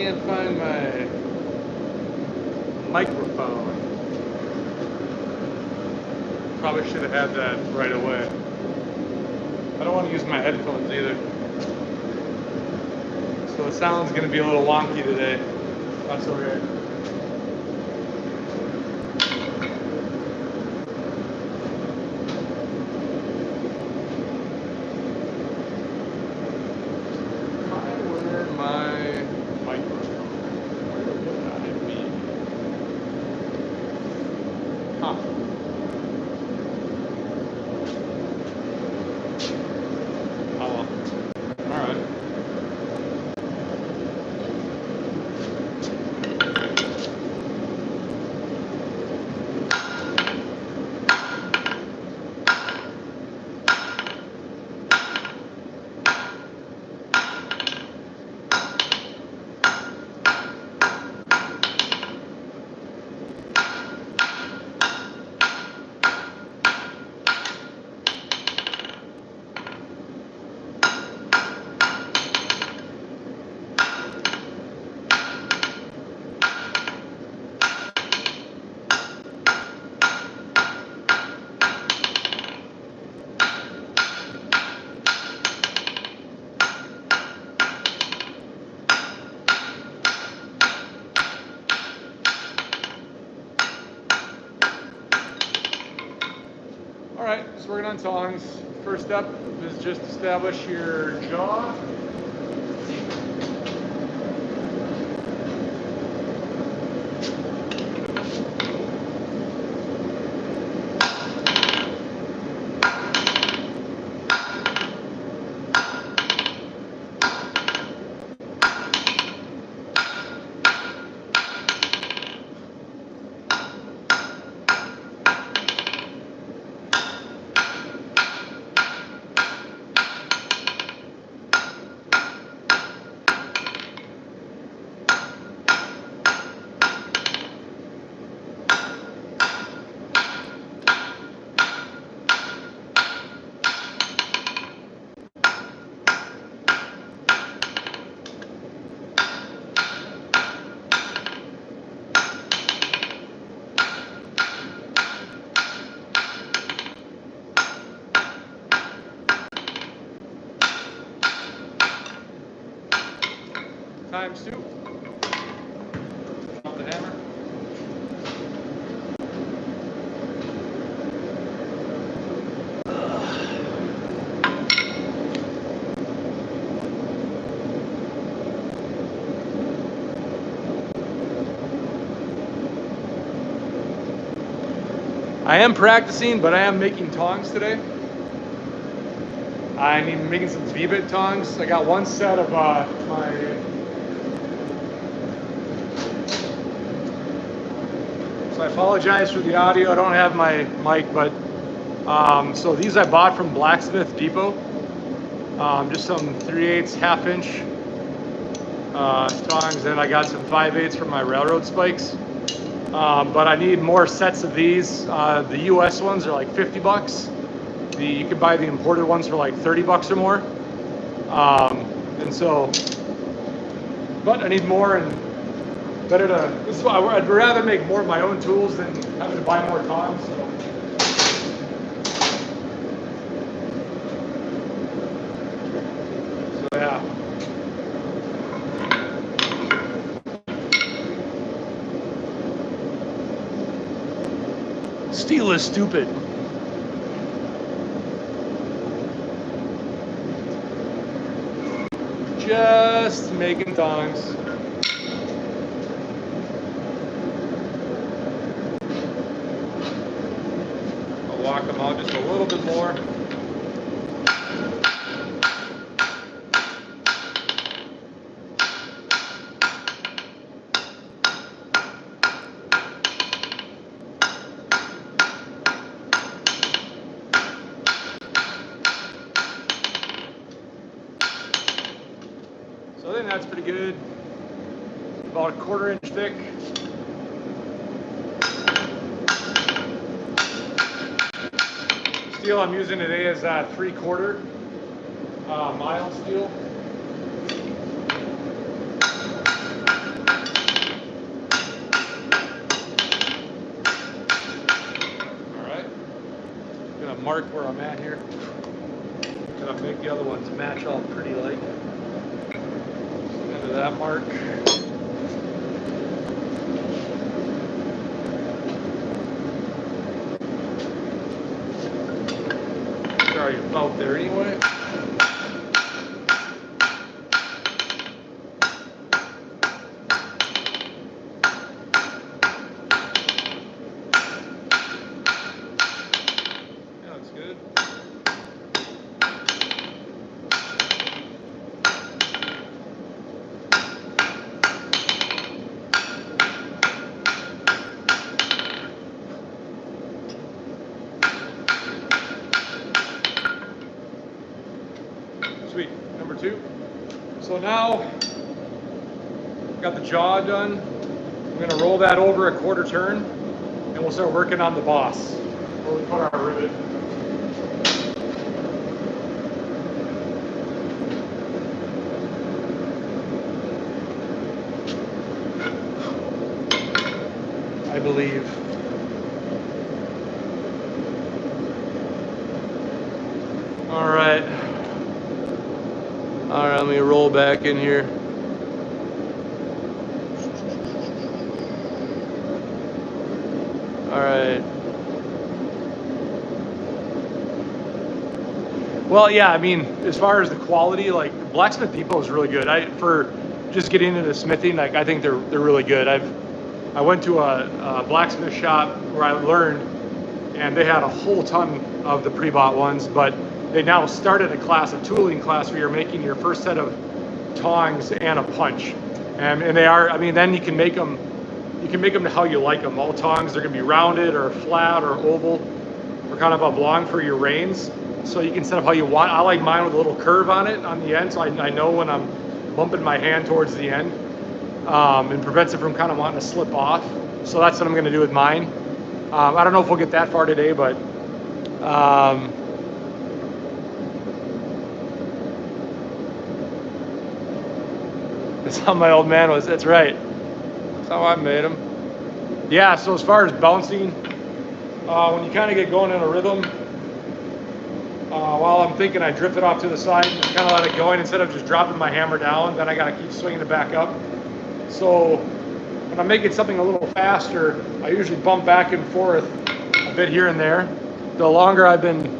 can't find my microphone. Probably should have had that right away. I don't want to use my headphones either. So the sound's going to be a little wonky today. That's okay. All right, so working on tongs. First step is just establish your jaw. Times 2. Off the hammer. I am practicing, but I am making tongs today. I'm making some V-bit tongs. I got one set of my. So I apologize for the audio. I don't have my mic, but so these I bought from Blacksmith Depot. Just some 3/8 half-inch tongs, and I got some 5/8 from my railroad spikes. But I need more sets of these. The US ones are like 50 bucks. You can buy the imported ones for like 30 bucks or more. And so, but I need more, and better to, this is why I'd rather make more of my own tools than having to buy more tongs. So. Yeah. Steel is stupid. Just making tongs. I'll walk them out just a little bit more. So I think that's pretty good. About a 1/4 inch thick. Steel I'm using today is 3/4 mild steel. gonna mark where I'm at here. Gonna make the other ones match all pretty like. Into that mark. Sorry, about there anyway. That looks good. Sweet. Number 2. So now, got the jaw done. I'm going to roll that over a 1/4 turn, and we'll start working on the boss, where we put our rivet. I believe. All right. All right, let me roll back in here. All right. Well, yeah, I mean, as far as the quality, like Blacksmith Depot is really good. For just getting into smithing, like I think they're really good. I went to a blacksmith shop where I learned, and they had a whole ton of the pre-bought ones, but they now started a tooling class where you're making your first set of tongs and a punch, and they are. I mean, then you can make them to how you like them. All tongs, they're gonna be rounded or flat or oval or kind of oblong for your reins, so you can set up how you want. I like mine with a little curve on it on the end, so I know when I'm bumping my hand towards the end, and prevents it from kind of wanting to slip off. So that's what I'm gonna do with mine. I don't know if we'll get that far today, but that's how my old man was. That's right. That's how I made him. Yeah, so as far as bouncing, when you kind of get going in a rhythm, while I'm thinking, I drift it off to the side and kind of let it going instead of just dropping my hammer down. Then I got to keep swinging it back up. So when I'm making something a little faster, I usually bump back and forth a bit here and there. The longer I've been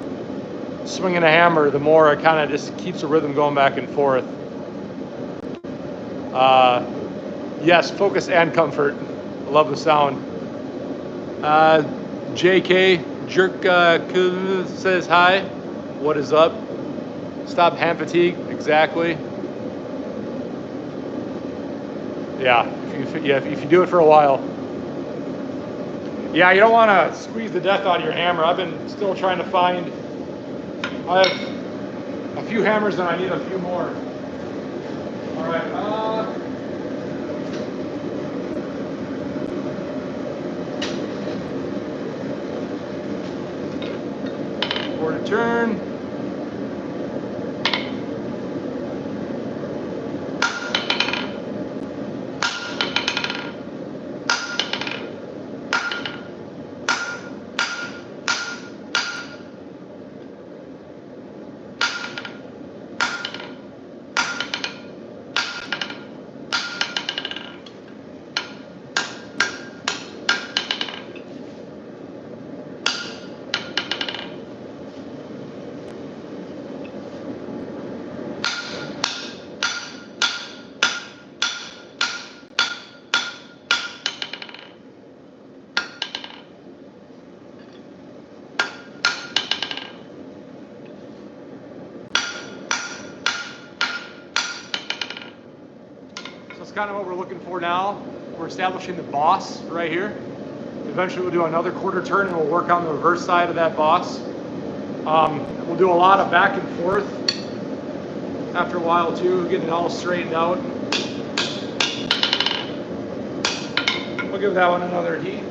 swinging a hammer, the more it kind of just keeps the rhythm going back and forth. Yes, focus and comfort. I love the sound. JK Jerk says hi. What is up? Stop hand fatigue. Exactly. Yeah, if you do it for a while. Yeah, you don't want to squeeze the death out of your hammer. I've been still trying to find. I have a few hammers and I need a few more. All right. Quarter turn. That's kind of what we're looking for now. We're establishing the boss right here. Eventually we'll do another quarter turn and we'll work on the reverse side of that boss. We'll do a lot of back and forth after a while too, getting it all straightened out. We'll give that one another heat.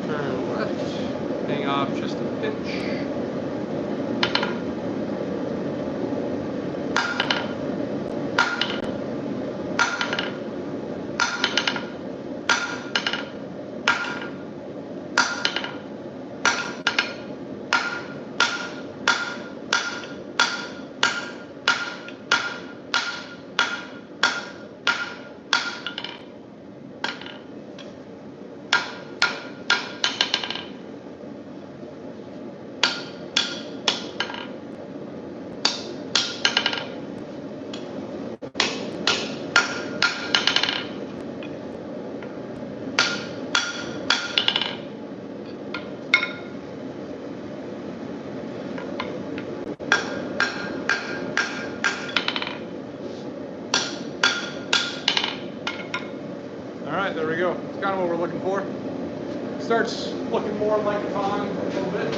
Turn left, hang off just a pinch. right, there we go. It's kind of what we're looking for. Starts looking more like a tong a little bit.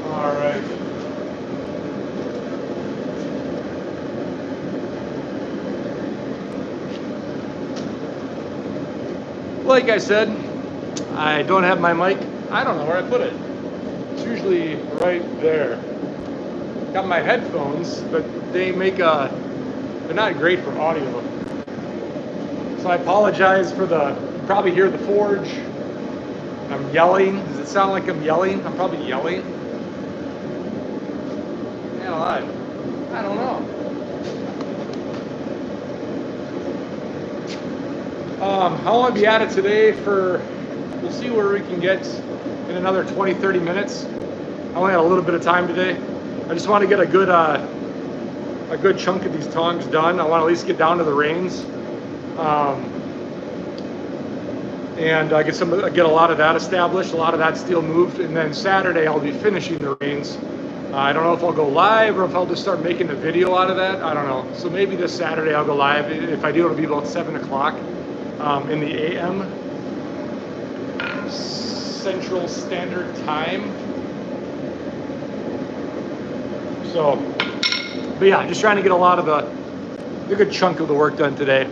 All right. Like I said, I don't have my mic. I don't know where I put it. It's usually right there. Got my headphones, but they're not great for audio. So I apologize for you probably hear the forge. I'm yelling. Does it sound like I'm yelling? I'm probably yelling. Man alive. I don't know. How long I'll be at it today we'll see where we can get in another 20, 30 minutes. I only had a little bit of time today. I just want to get a good chunk of these tongs done. I want to at least get down to the reins. And I get a lot of that established, a lot of that steel moved, and then Saturday I'll be finishing the reins. I don't know if I'll go live or if I'll just start making a video out of that. I don't know. So maybe this Saturday I'll go live. If I do, it'll be about 7 o'clock in the AM Central Standard Time. So, but yeah, just trying to get a lot of a good chunk of the work done today.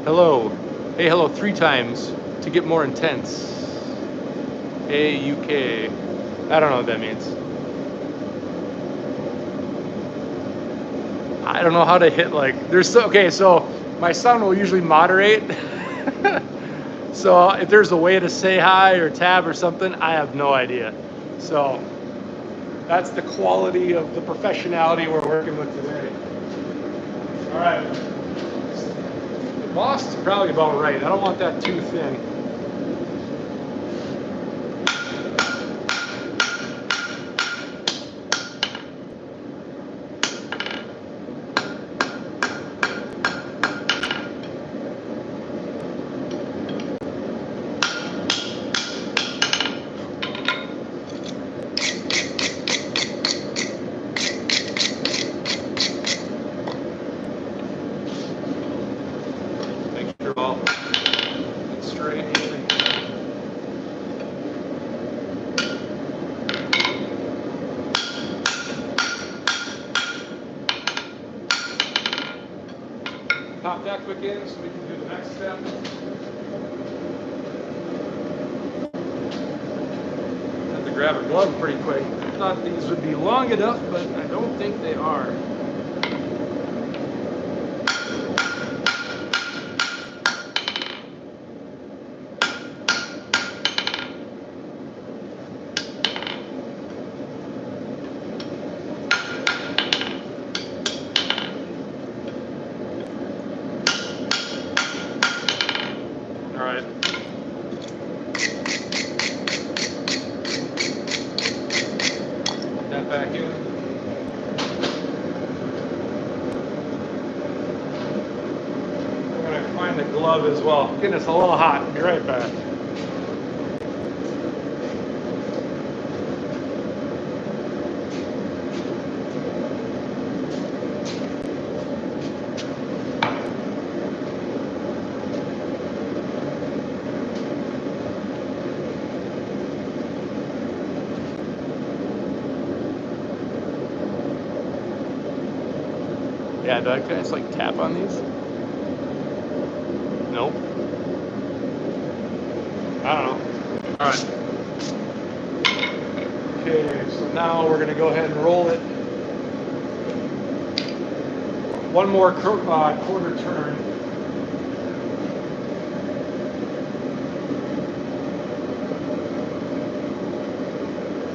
Hello. Hey, hello 3 times to get more intense. A-U-K. I don't know what that means. I don't know how to hit okay, so my son will usually moderate. So if there's a way to say hi or tab or something, I have no idea. So that's the quality of the professionality we're working with today. All right. The boss is probably about right. I don't want that too thin. Pop that quick in so we can do the next step. Have to grab a glove pretty quick. I thought these would be long enough, but I don't think they are. Back in. I'm going to find the glove as well. Goodness, a little hot. I'll be right back. Yeah, can I just like tap on these? Nope. I don't know. All right. Okay, so now we're going to go ahead and roll it. One more quarter turn.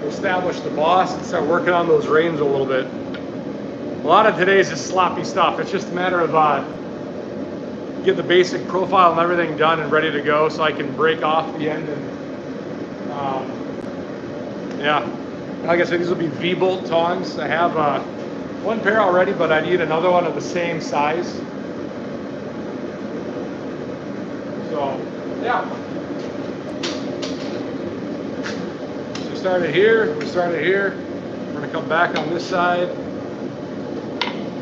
Establish the boss and start working on those reins a little bit. A lot of today is just sloppy stuff. It's just a matter of get the basic profile and everything done and ready to go so I can break off the end. And yeah, like I said, these will be V-bolt tongs. I have one pair already, but I need another one of the same size. So, yeah. So we started here, we started here. We're gonna come back on this side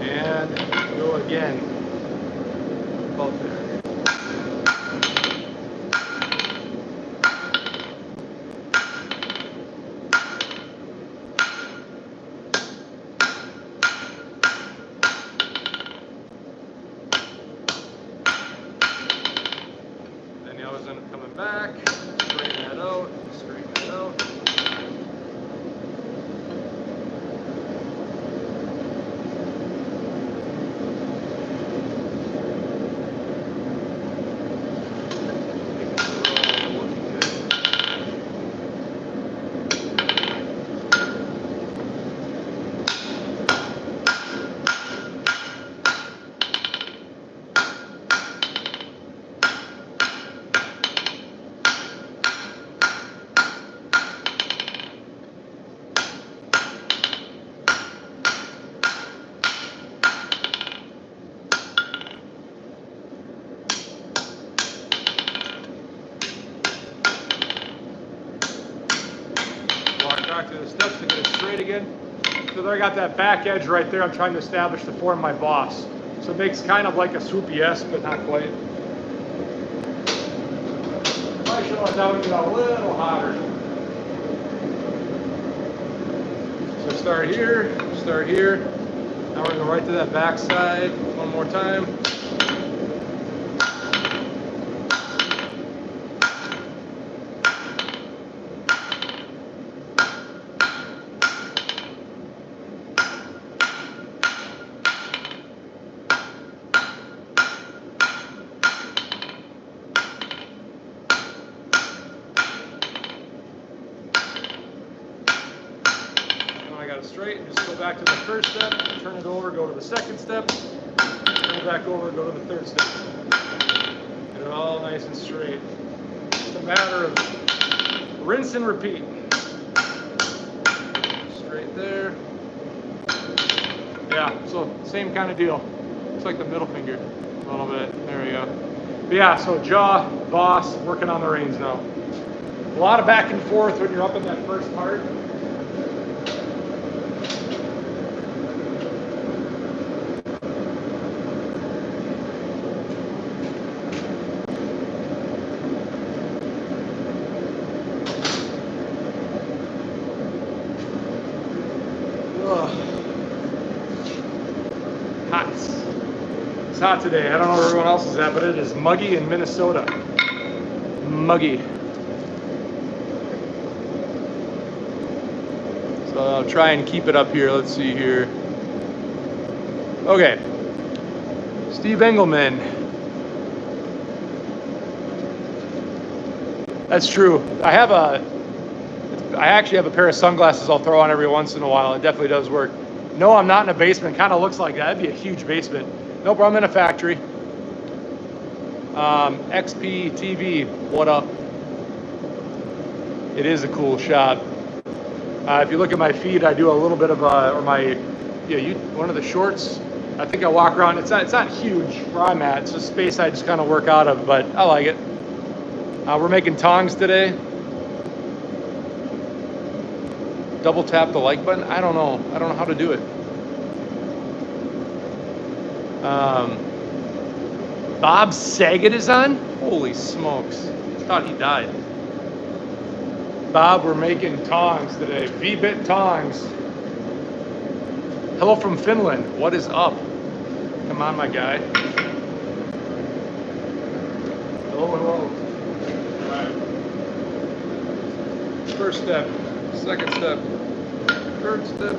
and go again. About there. Then the others end up coming back, straighten that out, straighten that out. Back to the steps to get it straight again. So there I got that back edge right there. I'm trying to establish the form of my boss. So it makes kind of like a swoopy S, but not quite. Might show it that would get a little hotter. So start here, start here. Now we're gonna go right to that back side one more time. Straight, just go back to the first step, turn it over, go to the second step, turn it back over, go to the third step. Get it all nice and straight. It's a matter of rinse and repeat. Straight there. Yeah, so same kind of deal. It's like the middle finger a little bit. There we go. But yeah, so jaw, boss, working on the reins now. A lot of back and forth when you're up in that first part. Hot. It's hot today. I don't know where everyone else is at, but it is muggy in Minnesota. Muggy. So I'll try and keep it up here. Let's see here. Okay. Steve Engelman. That's true. I actually have a pair of sunglasses I'll throw on every once in a while. It definitely does work. No, I'm not in a basement. Kind of looks like that. That'd be a huge basement. Nope, I'm in a factory. XP TV, what up? It is a cool shot. If you look at my feed, I do a little bit of one of the shorts. I think I walk around. It's not huge where I'm at. It's a space I just kind of work out of, but I like it. We're making tongs today. Double tap the like button. I don't know how to do it. Bob Saget is on? Holy smokes. I thought he died. Bob, we're making tongs today. V-bit tongs. Hello from Finland. What is up? Come on, my guy. Hello, hello. All right. First step, second step, third step.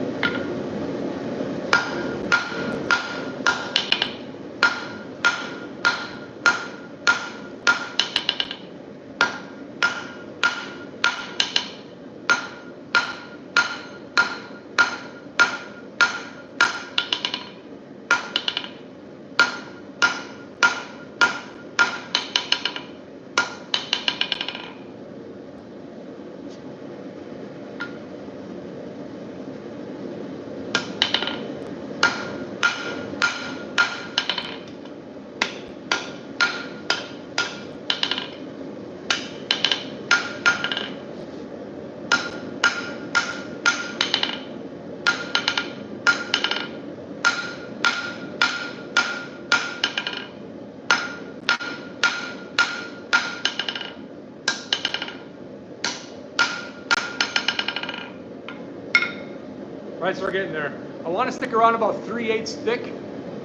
right, so we're getting there. I want to stick around about 3/8 thick.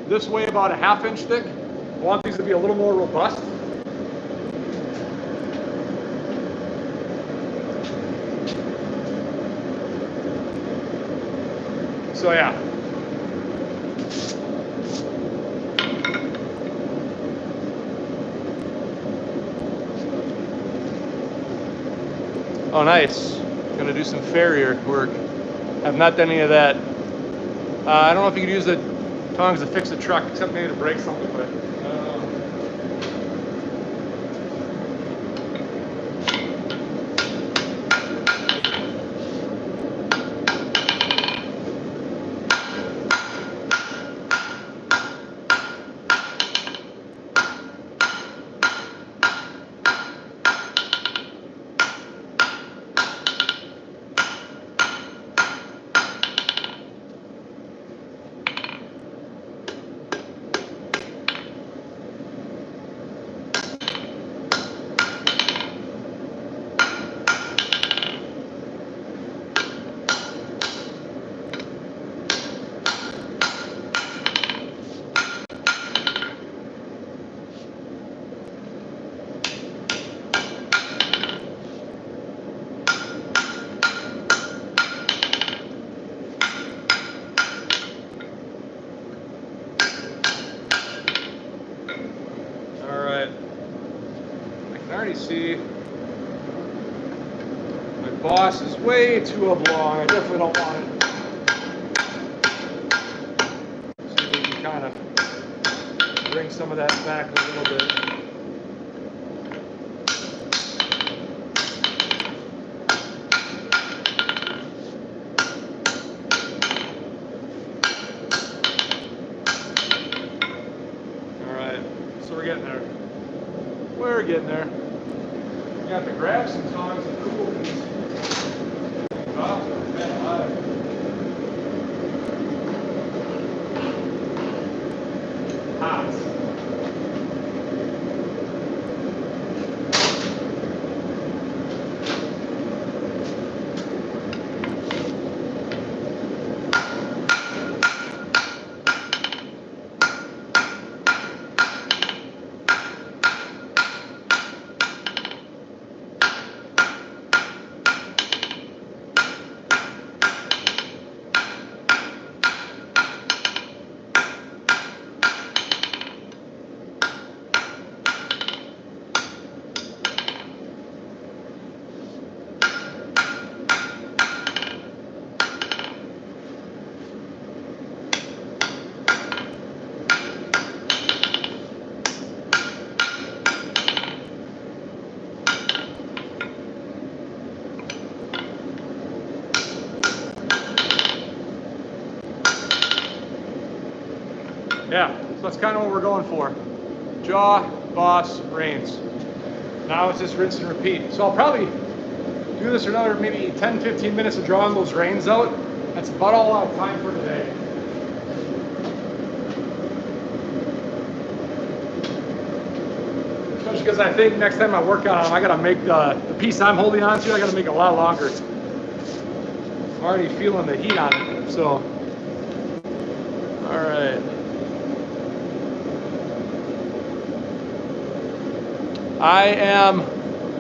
This way about a 1/2 inch thick. I want these to be a little more robust. So yeah. Oh, nice. Gonna do some farrier work. Have not done any of that. I don't know if you could use the tongs to fix the truck, except maybe to break something, but see, my boss is way too oblong. I definitely don't want it. So we can kind of bring some of that back a little bit. All right, so we're getting there. We're getting there. Got to grab some tongs and cool these. Oh, man, hot. Yeah, so that's kind of what we're going for. Jaw, boss, reins. Now it's just rinse and repeat. So I'll probably do this for another maybe 10-15 minutes of drawing those reins out. That's about all I have time for today. Especially because I think next time I work on them, I gotta make the piece I'm holding on to, I gotta make a lot longer. I'm already feeling the heat on it, so. All right.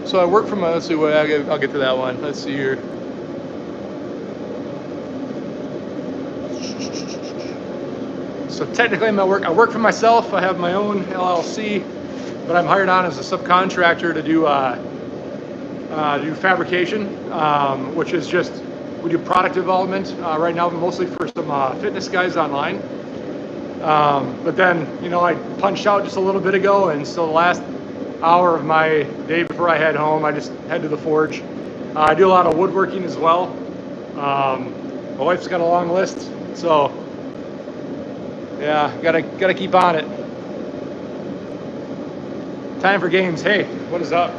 So I work from let's see, I'll get to that one. Let's see here. So technically I work for myself. I have my own LLC, but I'm hired on as a subcontractor to do fabrication, which is just, we do product development right now, mostly for some fitness guys online. But then, you know, I punched out just a little bit ago, and so the last hour of my day before I head home, I just head to the forge. I do a lot of woodworking as well. My wife's got a long list, so yeah, gotta keep on it. Time for games. Hey, what is up?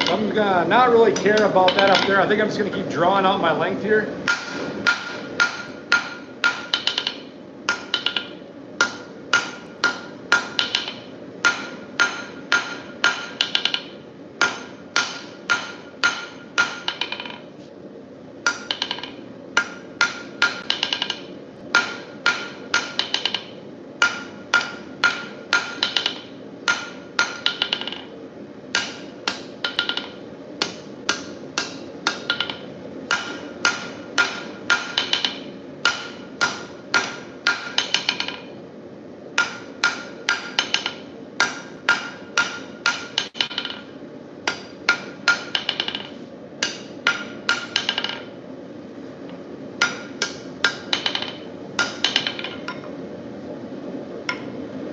I'm gonna not really care about that up there. I think I'm just gonna keep drawing out my length here.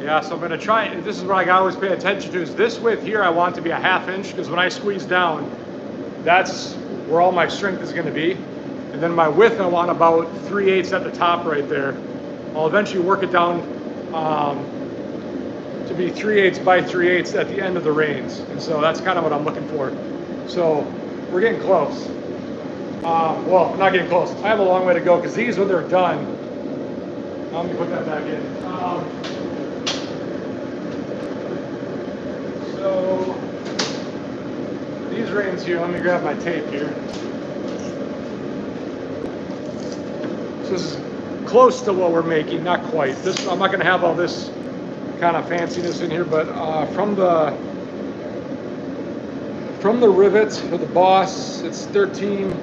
Yeah, so I'm gonna try, this is what I gotta always pay attention to, is this width here I want to be a 1/2 inch, because when I squeeze down, that's where all my strength is gonna be. And then my width I want about 3/8 at the top right there. I'll eventually work it down to be 3/8 by 3/8 at the end of the reins. And so that's kind of what I'm looking for. So we're getting close. Well, not getting close. I have a long way to go, because these, when they're done, let me put that back in. So these reins here, let me grab my tape here. So this is close to what we're making, not quite. This, I'm not going to have all this kind of fanciness in here, but from the rivets for the boss, it's 13.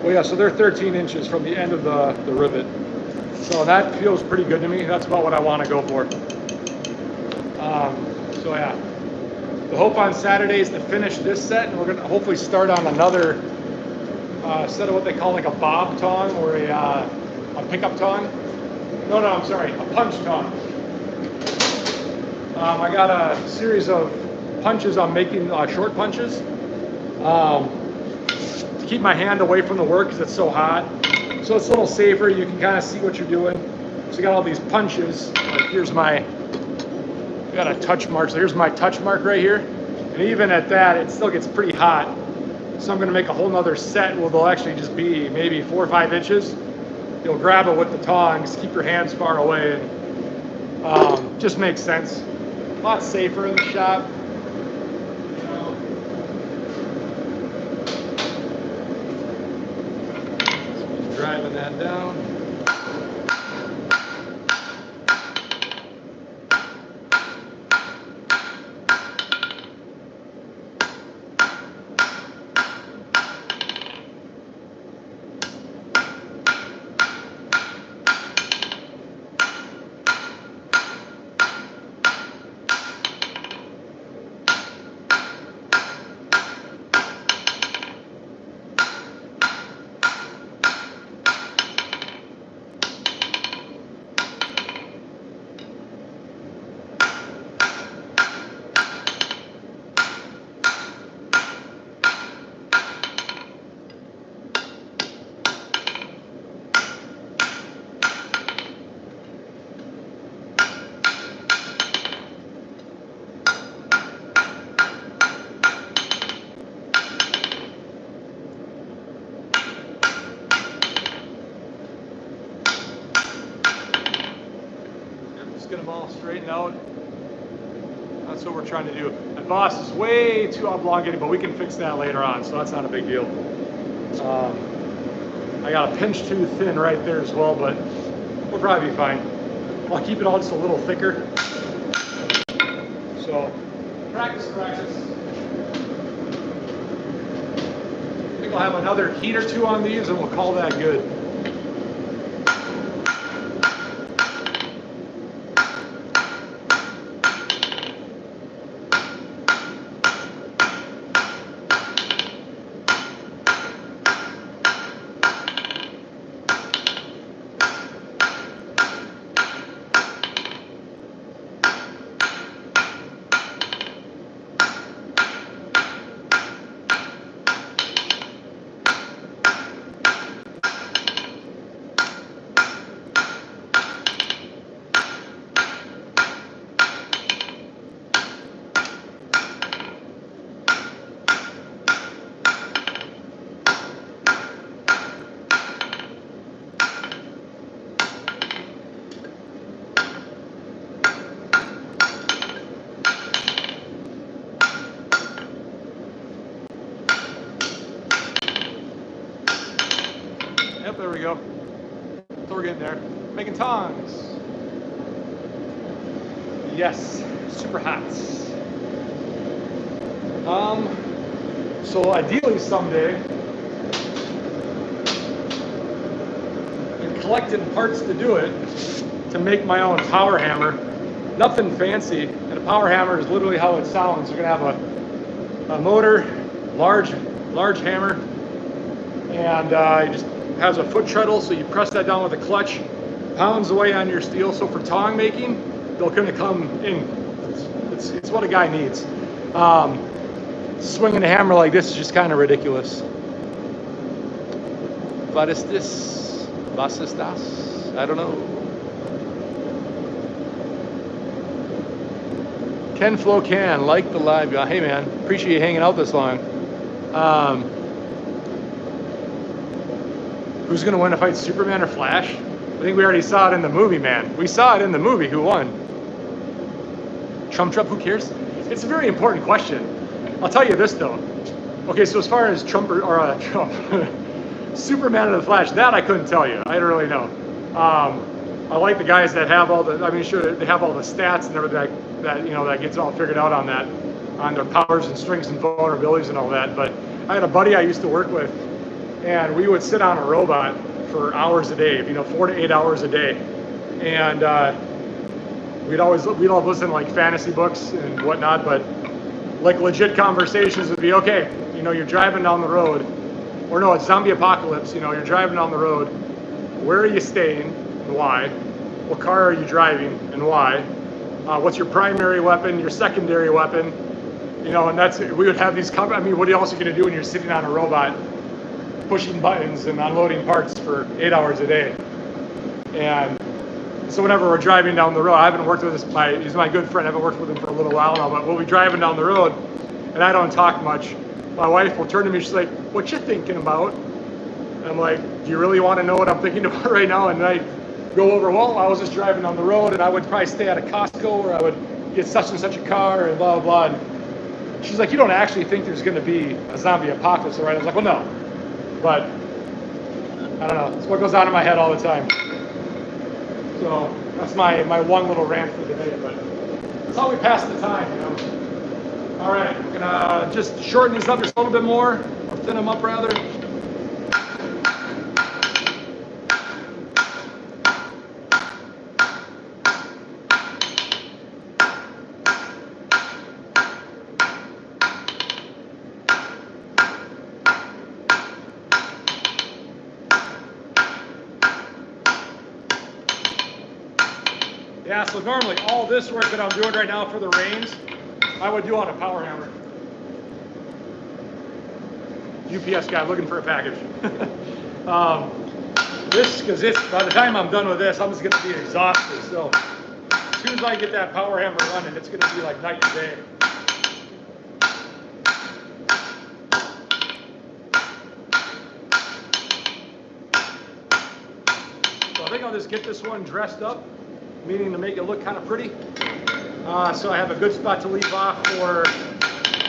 Well, yeah, so they're 13 inches from the end of the rivet. So that feels pretty good to me. That's about what I want to go for. So yeah, the hope on Saturday is to finish this set, and we're going to hopefully start on another set of what they call like a bob tong, or a pickup tong. No, I'm sorry, a punch tong. I got a series of punches I'm making, short punches, to keep my hand away from the work because it's so hot. So it's a little safer. You can kind of see what you're doing. So you got all these punches. Like here's my, got a touch mark. So here's my touch mark right here. And even at that, it still gets pretty hot. So I'm going to make a whole nother set where they'll actually just be maybe 4 or 5 inches. You'll grab it with the tongs, keep your hands far away, and just makes sense. A lot safer in the shop. Driving that down. Get them all straightened out. That's what we're trying to do. My boss is way too elongated, but we can fix that later on, so that's not a big deal. I got a pinch too thin right there as well, but we'll probably be fine. I'll keep it all just a little thicker. So practice. I think I'll have another heat or two on these and we'll call that good. Yep, there we go. So we're getting there. Making tongs. Yes, super hot. So ideally someday, I'm collecting parts to do it, to make my own power hammer. Nothing fancy, and a power hammer is literally how it sounds. You're gonna have a motor, large hammer, and it just has a foot treadle, so you press that down with a clutch, pounds away on your steel. So for tong making, they'll kind of come in. It's what a guy needs. Swinging a hammer like this is just kind of ridiculous. What is this? Was ist das? I don't know. Ken Flo Can, like the live guy. Hey man, appreciate you hanging out this long. Who's gonna win a fight, Superman or Flash? I think we already saw it in the movie, man. We saw it in the movie. Who won? Trump, who cares? It's a very important question. I'll tell you this though. Okay, so as far as Trump, Superman or the Flash, that I couldn't tell you. I don't really know. I like the guys that have all the, I mean, sure, they have all the stats and everything that, you know, that gets all figured out on that, on their powers and strengths and vulnerabilities and all that. But I had a buddy I used to work with, and we would sit on a robot for hours a day, you know, 4 to 8 hours a day. And we'd all listen to like fantasy books and whatnot, but like legit conversations would be, okay, you know, you're driving down the road, or no, it's zombie apocalypse, you know, you're driving down the road, where are you staying and why? What car are you driving and why? What's your primary weapon, your secondary weapon? You know, and that's, we would have these, I mean, what else are you gonna do when you're sitting on a robot pushing buttons and unloading parts for 8 hours a day? And so whenever we're driving down the road, I haven't worked with this, he's my good friend, I haven't worked with him for a little while now, but we'll be driving down the road and I don't talk much. My wife will turn to me, she's like, what you thinking about? And I'm like, do you really want to know what I'm thinking about right now? And I go over, well, I was just driving down the road and I would probably stay at a Costco or I would get such and such a car and blah, blah, blah. And she's like, you don't actually think there's going to be a zombie apocalypse, right? I was like, well, no. But I don't know. It's what goes on in my head all the time. So that's my one little rant for the day. But that's how we pass the time, you know. All right, I'm gonna just shorten these up just a little bit more, or thin them up rather. Yeah, so normally all this work that I'm doing right now for the reins, I would do on a power hammer. UPS guy looking for a package. Because by the time I'm done with this, I'm just going to be exhausted. So as soon as I get that power hammer running, it's going to be like night and day. So I think I'll just get this one dressed up, meaning to make it look kind of pretty. So I have a good spot to leave off for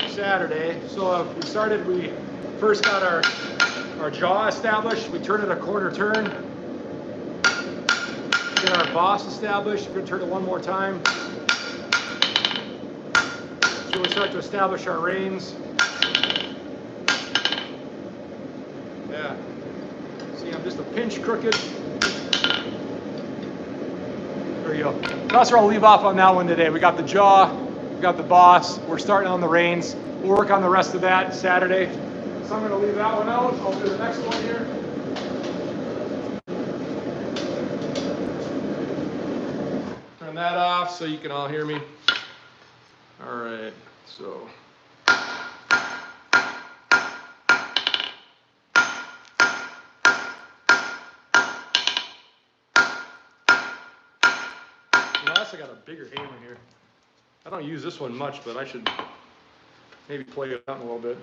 Saturday. So we first got our jaw established. We turn it a quarter turn. Get our boss established. We're going to turn it one more time. So we start to establish our reins. Yeah. See, I'm just a pinch crooked. There you go. That's where I'll leave off on that one today. We got the jaw, we got the boss. We're starting on the reins. We'll work on the rest of that Saturday. So I'm going to leave that one out. I'll do the next one here. Turn that off so you can all hear me. All right, so. I got a bigger hammer here. I don't use this one much, but I should maybe play it out a little bit.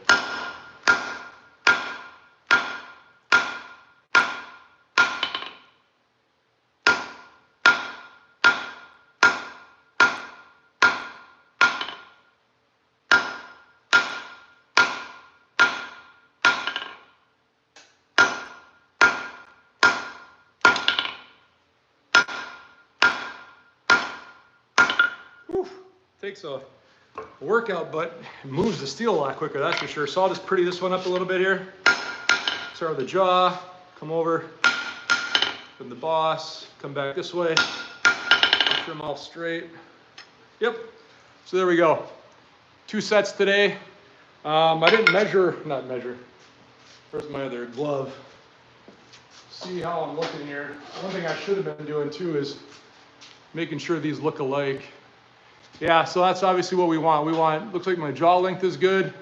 Takes a workout, but it moves the steel a lot quicker, that's for sure. So I'll just pretty this one up a little bit here. Start with the jaw, come over, from the boss, come back this way, trim all straight. Yep, so there we go. 2 sets today. I didn't not measure. Where's my other glove? See how I'm looking here. One thing I should have been doing too is making sure these look alike. Yeah, so that's obviously what we want. Looks like my jaw length is good.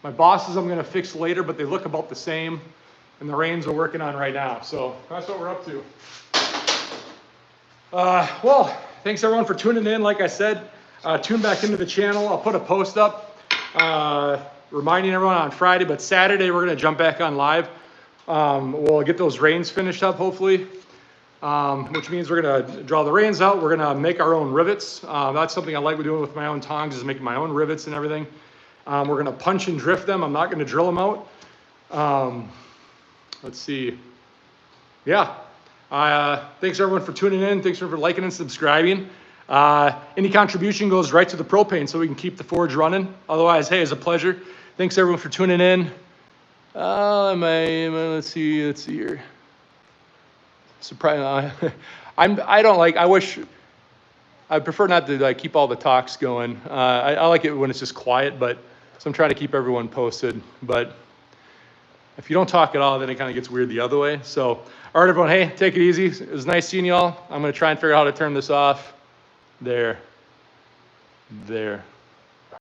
My bosses I'm gonna fix later, but they look about the same. And the reins we're working on right now. So that's what we're up to. Well, thanks everyone for tuning in. Like I said, tune back into the channel. I'll put a post up reminding everyone on Friday, but Saturday we're gonna jump back on live. We'll get those reins finished up hopefully. Which means we're gonna draw the reins out. We're gonna make our own rivets. That's something I like doing with my own tongs, is making my own rivets and everything. We're gonna punch and drift them. I'm not gonna drill them out. Let's see. Yeah. Thanks everyone for tuning in. Thanks for liking and subscribing. Any contribution goes right to the propane so we can keep the forge running. Otherwise, hey, it's a pleasure. Thanks everyone for tuning in. Let's see here. Surprise! I prefer not to like keep all the talks going. I like it when it's just quiet, but so I'm trying to keep everyone posted. But if you don't talk at all, then it kind of gets weird the other way. So, all right, everyone, hey, take it easy. It was nice seeing y'all. I'm gonna try and figure out how to turn this off. There.